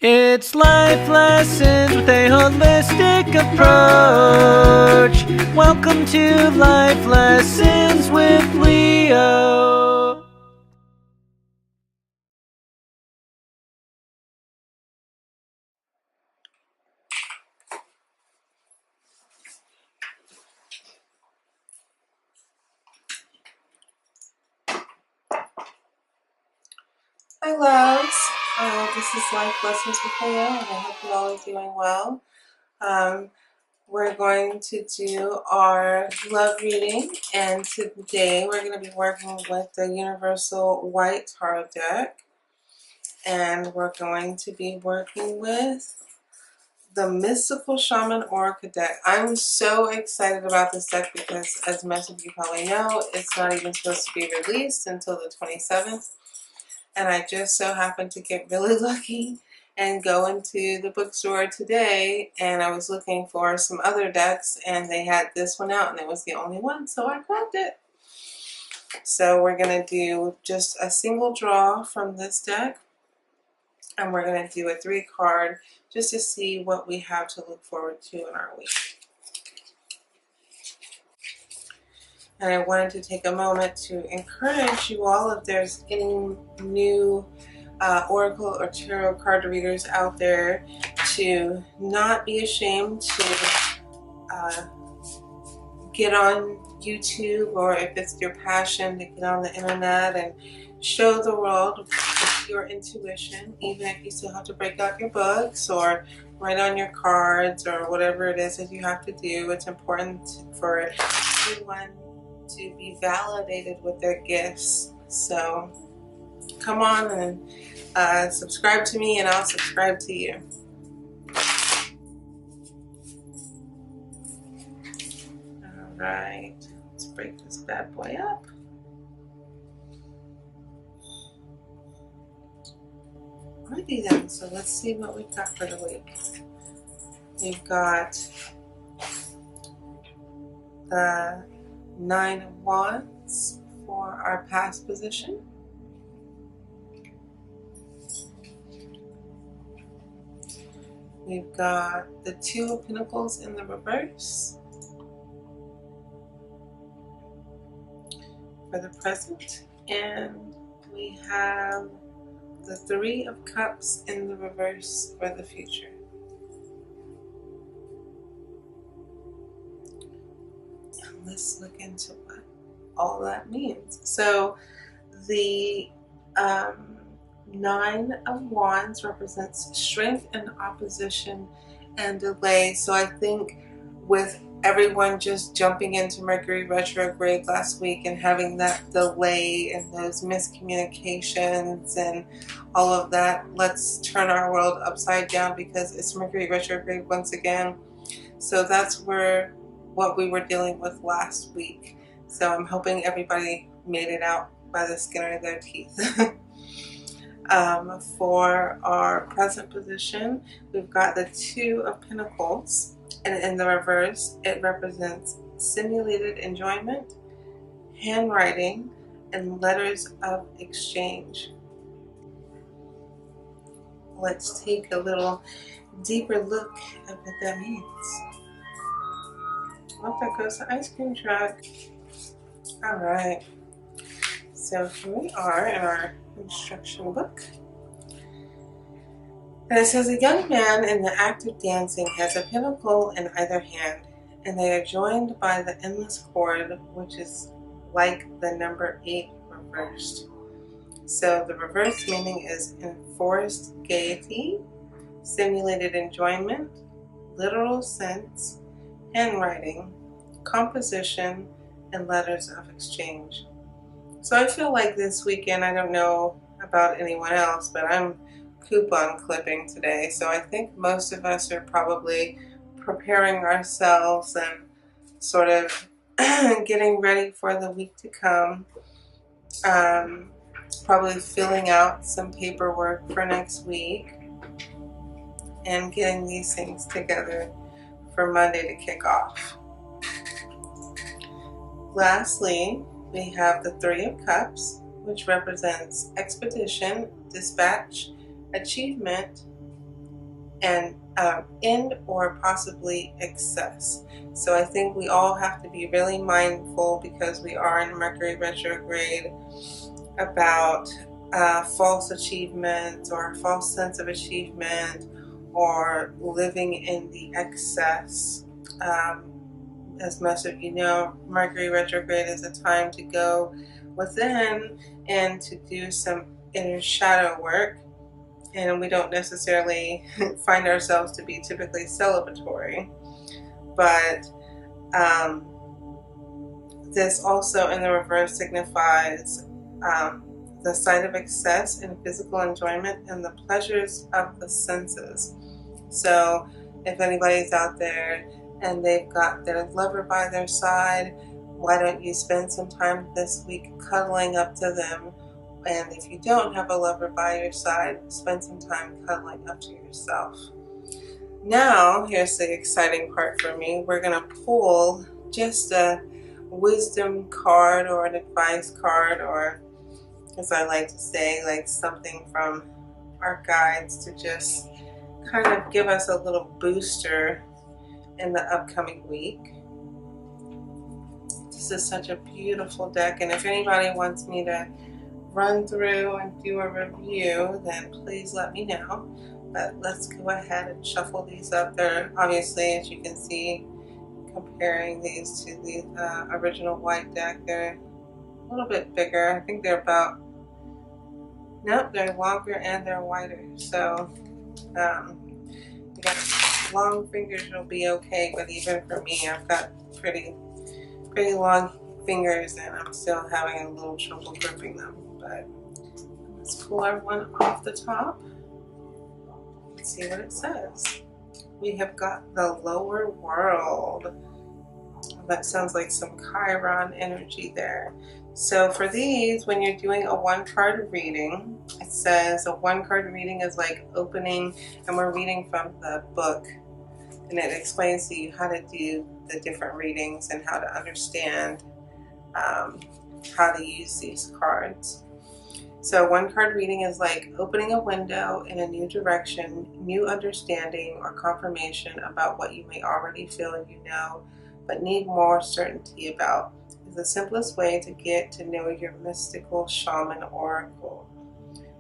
It's life lessons with a holistic approach. Welcome to Life Lessons with Leo. Hi loves, this is Life Lessons with Leo, and I hope you all are doing well. We're going to do our love reading, and today we're going to be working with the Universal White Tarot deck, and we're going to be working with the Mystical Shaman Oracle deck. I'm so excited about this deck because, as most of you probably know, it's not even supposed to be released until the 27th. And I just so happened to get really lucky and go into the bookstore today, and I was looking for some other decks, and they had this one out, and it was the only one, so I grabbed it. So we're going to do just a single draw from this deck, and we're going to do a 3-card just to see what we have to look forward to in our week. And I wanted to take a moment to encourage you all, if there's any new Oracle or Tarot card readers out there, to not be ashamed to get on YouTube, or if it's your passion, to get on the internet and show the world your intuition, even if you still have to break out your books or write on your cards or whatever it is that you have to do. It's important for everyone to be validated with their gifts. So come on and subscribe to me, and I'll subscribe to you. Alright, let's break this bad boy up. Alrighty then, so let's see what we've got for the week. We've got the 9 of Wands for our past position. We've got the 2 of Pentacles in the reverse for the present, and we have the 3 of Cups in the reverse for the future. And let's look into what all that means. So the 9 of Wands represents strength and opposition and delay. So I think with everyone just jumping into Mercury retrograde last week and having that delay and those miscommunications and all of that, let's turn our world upside down because it's Mercury retrograde once again. So that's what we were dealing with last week. So I'm hoping everybody made it out by the skin of their teeth. For our present position, we've got the 2 of Pentacles, and in the reverse, it represents simulated enjoyment, handwriting, and letters of exchange. Let's take a little deeper look at what that means. Well, there goes the ice cream truck. Alright, so here we are in our instruction book. And it says, a young man in the act of dancing has a pentacle in either hand, and they are joined by the endless cord, which is like the number 8 reversed. So the reverse meaning is enforced gaiety, simulated enjoyment, literal sense, handwriting, composition, and letters of exchange. So I feel like this weekend, I don't know about anyone else, but I'm coupon clipping today, so I think most of us are probably preparing ourselves and sort of getting ready for the week to come. Probably filling out some paperwork for next week and getting these things together for Monday to kick off. Lastly, we have the 3 of Cups, which represents expedition, dispatch, achievement, and end or possibly excess. So I think we all have to be really mindful, because we are in Mercury retrograde, about false achievements or false sense of achievement, or living in the excess. As most of you know, Mercury retrograde is a time to go within and to do some inner shadow work, and we don't necessarily find ourselves to be typically celebratory, but this also in the reverse signifies the sight of excess and physical enjoyment and the pleasures of the senses. So if anybody's out there and they've got their lover by their side, why don't you spend some time this week cuddling up to them? And if you don't have a lover by your side, spend some time cuddling up to yourself. Now, here's the exciting part for me. We're going to pull just a wisdom card or an advice card, or, as I like to say, like something from our guides to just kind of give us a little booster in the upcoming week. This is such a beautiful deck, and if anybody wants me to run through and do a review, then please let me know. But let's go ahead and shuffle these up. They're obviously, as you can see, comparing these to the original white deck, they're a little bit bigger. I think they're about, nope, they're longer and they're wider. So you got long fingers, you'll be okay, but even for me, I've got pretty long fingers and I'm still having a little trouble gripping them. But let's pull our one off the top. Let's see what it says. We have got the lower world. That sounds like some Chiron energy there. So for these, when you're doing a one-card reading, it says a one-card reading is like opening, and we're reading from the book, and it explains to you how to do the different readings and how to understand how to use these cards. So one card reading is like opening a window in a new direction, new understanding or confirmation about what you may already feel you know, but need more certainty about. Is the simplest way to get to know your mystical shaman oracle.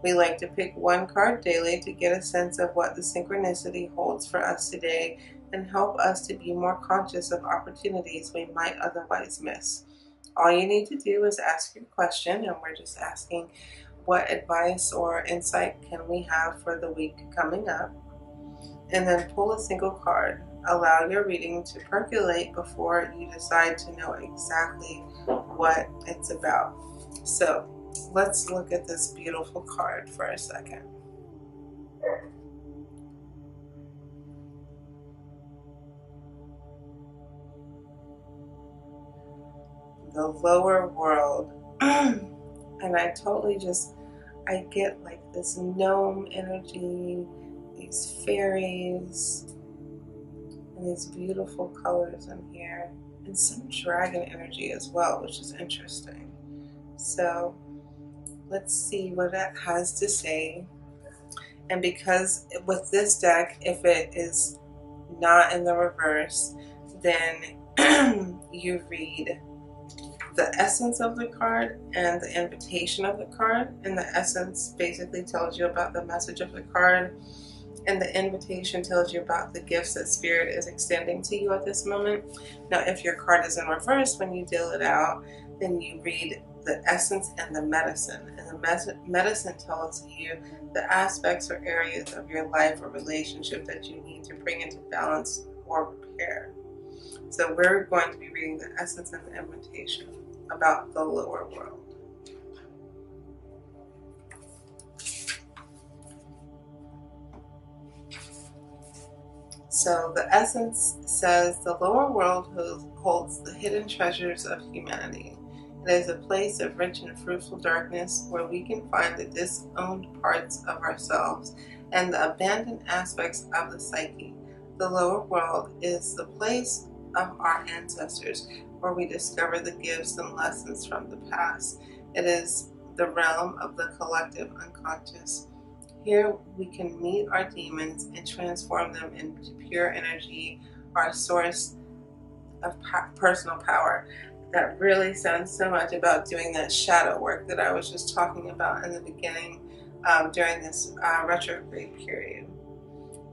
We like to pick one card daily to get a sense of what the synchronicity holds for us today and help us to be more conscious of opportunities we might otherwise miss. All you need to do is ask your question, and we're just asking, what advice or insight can we have for the week coming up? And then pull a single card. Allow your reading to percolate before you decide to know exactly what it's about. So let's look at this beautiful card for a second. The lower world. And I totally I get like this gnome energy, these fairies, and these beautiful colors in here, and some dragon energy as well, which is interesting. So let's see what it has to say. And because with this deck, if it is not in the reverse, then you read the essence of the card and the invitation of the card, and the essence basically tells you about the message of the card, and the invitation tells you about the gifts that Spirit is extending to you at this moment. Now if your card is in reverse, when you deal it out, then you read the essence and the medicine, and the medicine tells you the aspects or areas of your life or relationship that you need to bring into balance or repair. So we're going to be reading the essence and the invitation about the lower world. So the essence says the lower world holds the hidden treasures of humanity. It is a place of rich and fruitful darkness where we can find the disowned parts of ourselves and the abandoned aspects of the psyche. The lower world is the place of our ancestors, where we discover the gifts and lessons from the past. It is the realm of the collective unconscious. Here we can meet our demons and transform them into pure energy, our source of personal power. That really sounds so much about doing that shadow work that I was just talking about in the beginning during this retrograde period.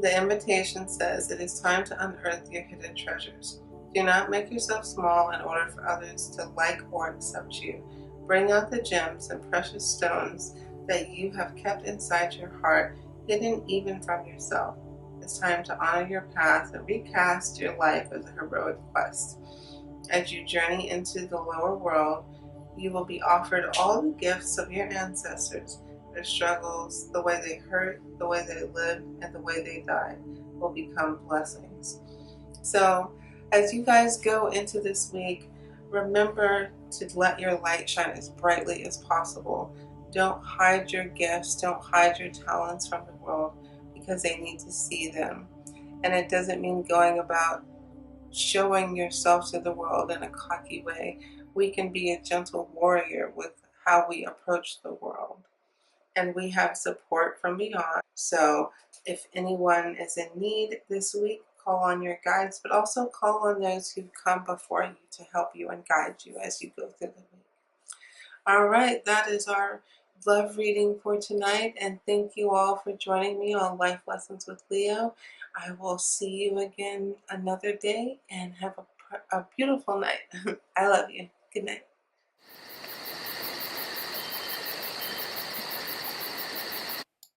The invitation says it is time to unearth your hidden treasures. Do not make yourself small in order for others to like or accept you. Bring out the gems and precious stones that you have kept inside your heart, hidden even from yourself. It's time to honor your past and recast your life as a heroic quest. As you journey into the lower world, you will be offered all the gifts of your ancestors. Their struggles, the way they hurt, the way they lived, and the way they died will become blessings. So, as you guys go into this week, remember to let your light shine as brightly as possible. Don't hide your gifts, don't hide your talents from the world because they need to see them. And it doesn't mean going about showing yourself to the world in a cocky way. We can be a gentle warrior with how we approach the world. And we have support from beyond. So if anyone is in need this week, call on your guides, but also call on those who've come before you to help you and guide you as you go through the week. All right, that is our love reading for tonight, and thank you all for joining me on Life Lessons with Leo. I will see you again another day, and have a beautiful night. I love you. Good night.